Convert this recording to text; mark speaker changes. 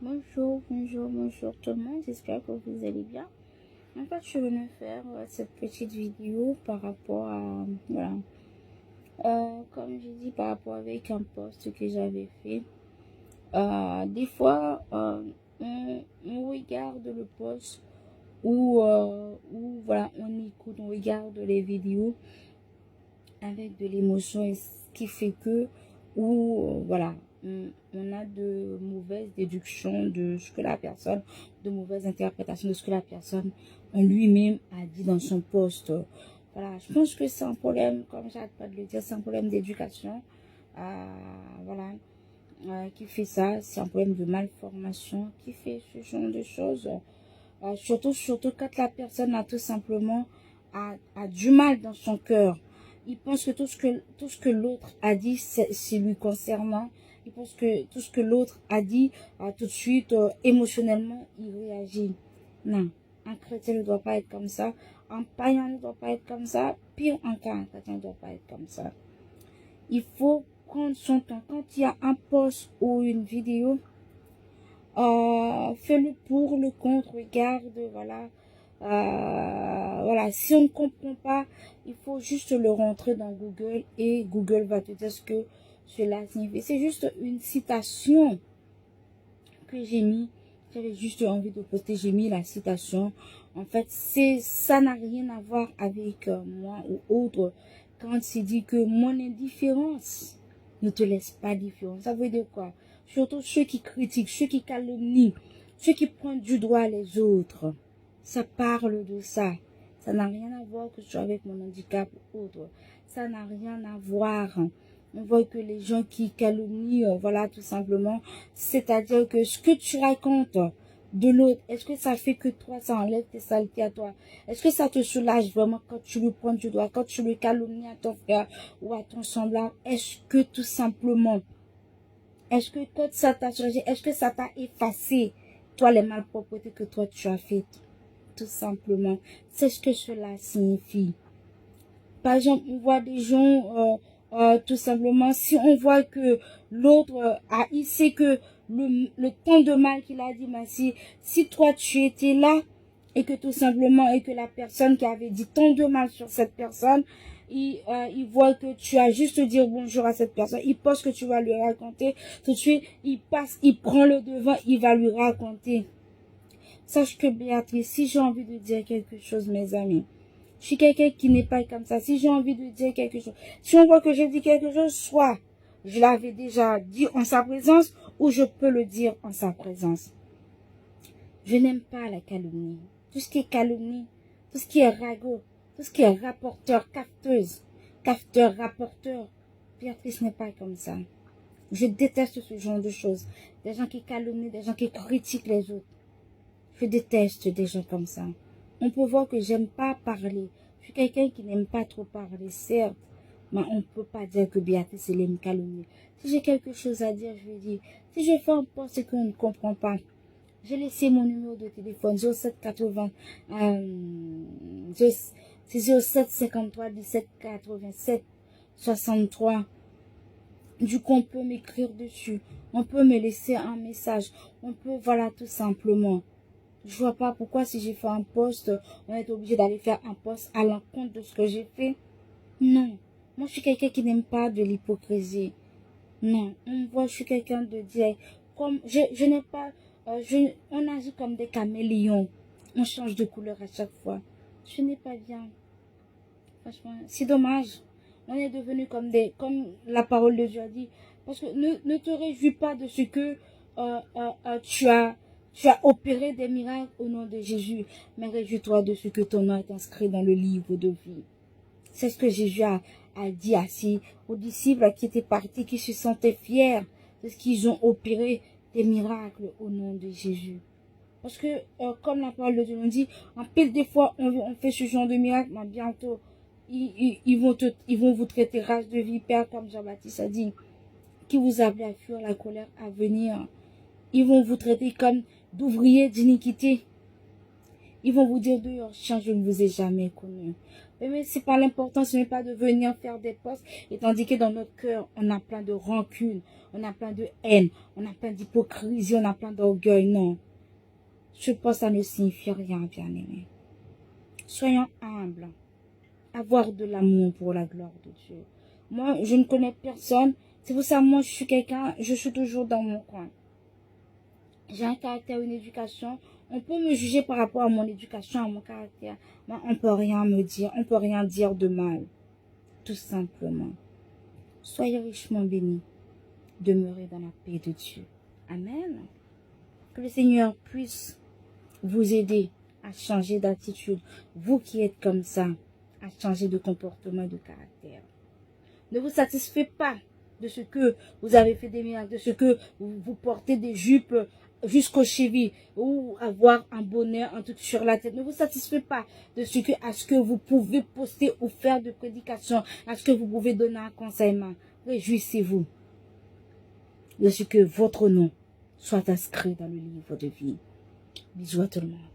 Speaker 1: Bonjour, bonjour, bonjour tout le monde, j'espère que vous allez bien. En fait, je suis venue faire cette petite vidéo par rapport à, voilà, comme j'ai dit, par rapport avec un post que j'avais fait. Des fois, on regarde le post ou voilà, on écoute, on regarde les vidéos avec de l'émotion, et ce qui fait que, ou voilà, on a de mauvaises déductions de ce que la personne, de mauvaises interprétations de ce que la personne en lui-même a dit dans son poste. Voilà, je pense que c'est un problème, comme j'arrête pas de le dire, c'est un problème d'éducation. Voilà, qui fait ça, c'est un problème de malformation qui fait ce genre de choses. Surtout quand la personne a tout simplement a du mal dans son cœur. Il pense que tout ce que l'autre a dit, c'est lui concernant. Il pense que tout ce que l'autre a dit, tout de suite, émotionnellement, il réagit. Non, un chrétien ne doit pas être comme ça. Un païen ne doit pas être comme ça. Pire encore, un chrétien ne doit pas être comme ça. Il faut prendre son temps. Quand il y a un post ou une vidéo, fais-le pour, le contre, regarde, voilà. Voilà, si on ne comprend pas, il faut juste le rentrer dans Google et Google va te dire ce que cela signifie. C'est juste une citation que j'ai mis. J'avais juste envie de poster, j'ai mis la citation. En fait, ça n'a rien à voir avec moi ou autre. Quand c'est dit que mon indifférence ne te laisse pas différent. Ça veut dire quoi? Surtout ceux qui critiquent, ceux qui calomnient, ceux qui prennent du doigt les autres. Ça parle de ça. Ça n'a rien à voir que ce soit avec mon handicap ou autre. Ça n'a rien à voir. On voit que les gens qui calomnient, voilà, tout simplement, c'est-à-dire que ce que tu racontes de l'autre, est-ce que ça fait que toi, ça enlève tes saletés à toi? Est-ce que ça te soulage vraiment quand tu lui prends du doigt, quand tu lui calomnies à ton frère ou à ton semblable? Est-ce que tout simplement, est-ce que quand ça t'a changé, est-ce que ça t'a effacé, toi, les malpropretés que toi tu as faites? Tout simplement, c'est ce que cela signifie. Par exemple, on voit des gens, tout simplement, si on voit que l'autre il sait que le temps de mal qu'il a dit, mais si toi tu étais là, et que tout simplement, et que la personne qui avait dit tant de mal sur cette personne, il voit que tu as juste dire bonjour à cette personne, il pense que tu vas lui raconter, tout de suite, il prend le devant, il va lui raconter. Sache que Béatrice, si j'ai envie de dire quelque chose, mes amis, je suis quelqu'un qui n'est pas comme ça. Si j'ai envie de dire quelque chose, si on voit que je dis quelque chose, soit je l'avais déjà dit en sa présence, ou je peux le dire en sa présence. Je n'aime pas la calomnie. Tout ce qui est calomnie, tout ce qui est ragot, tout ce qui est rapporteur, cafeteuse, cafeteur, rapporteur, Béatrice n'est pas comme ça. Je déteste ce genre de choses. Des gens qui calomnient, des gens qui critiquent les autres. Je déteste des gens comme ça. On peut voir que j'aime pas parler. Je suis quelqu'un qui n'aime pas trop parler, certes. Mais on ne peut pas dire que Béatrice, elle aime calomnier. Si j'ai quelque chose à dire, je vais dire. Si je fais un poste et qu'on ne comprend pas, j'ai laissé mon numéro de téléphone 0780 c'est 0753 17 87 63. Du coup, on peut m'écrire dessus. On peut me laisser un message. On peut, voilà, tout simplement. Je vois pas pourquoi si j'ai fait un post, on est obligé d'aller faire un post à l'encontre de ce que j'ai fait. Non. Moi, je suis quelqu'un qui n'aime pas de l'hypocrisie. Non. On me voit, je suis quelqu'un de direct. Comme, je n'ai pas, on agit comme des caméléons. On change de couleur à chaque fois. Je n'ai pas bien. Franchement, c'est dommage. On est devenu comme la parole de Dieu a dit. Parce que ne te réjouis pas de ce que tu as opéré des miracles au nom de Jésus, mais réjouis-toi de ce que ton nom est inscrit dans le livre de vie. C'est ce que Jésus a dit aux disciples qui étaient partis, qui se sentaient fiers de ce qu'ils ont opéré des miracles au nom de Jésus. Parce que, comme la parole de Dieu nous dit, en pile des fois, on fait ce genre de miracle, mais bientôt, ils vont vous traiter race de vipère, comme Jean-Baptiste a dit, qui vous appelez à fuir la colère à venir. Ils vont vous traiter comme d'ouvriers d'iniquité. Ils vont vous dire dehors, je ne vous ai jamais connu. Mais c'est pas l'important, ce n'est pas de venir faire des postes, et tandis que dans notre cœur, on a plein de rancune, on a plein de haine, on a plein d'hypocrisie, on a plein d'orgueil. Non. Ce poste, ça ne signifie rien, bien-aimé. Soyons humbles. Avoir de l'amour pour la gloire de Dieu. Moi, je ne connais personne. C'est pour ça, moi, je suis toujours dans mon coin. J'ai un caractère, une éducation. On peut me juger par rapport à mon éducation, à mon caractère. Mais on peut rien me dire. On peut rien dire de mal. Tout simplement. Soyez richement bénis. Demeurez dans la paix de Dieu. Amen. Que le Seigneur puisse vous aider à changer d'attitude. Vous qui êtes comme ça, à changer de comportement, de caractère. Ne vous satisfaites pas de ce que vous avez fait des miracles, de ce que vous portez des jupes jusqu'aux chevilles, ou avoir un bonheur, un truc sur la tête. Ne vous satisfaites pas de ce que, à ce que vous pouvez poster ou faire de prédication, à ce que vous pouvez donner un conseillement. Réjouissez-vous de ce que votre nom soit inscrit dans le livre de vie. Bisous à tout le monde.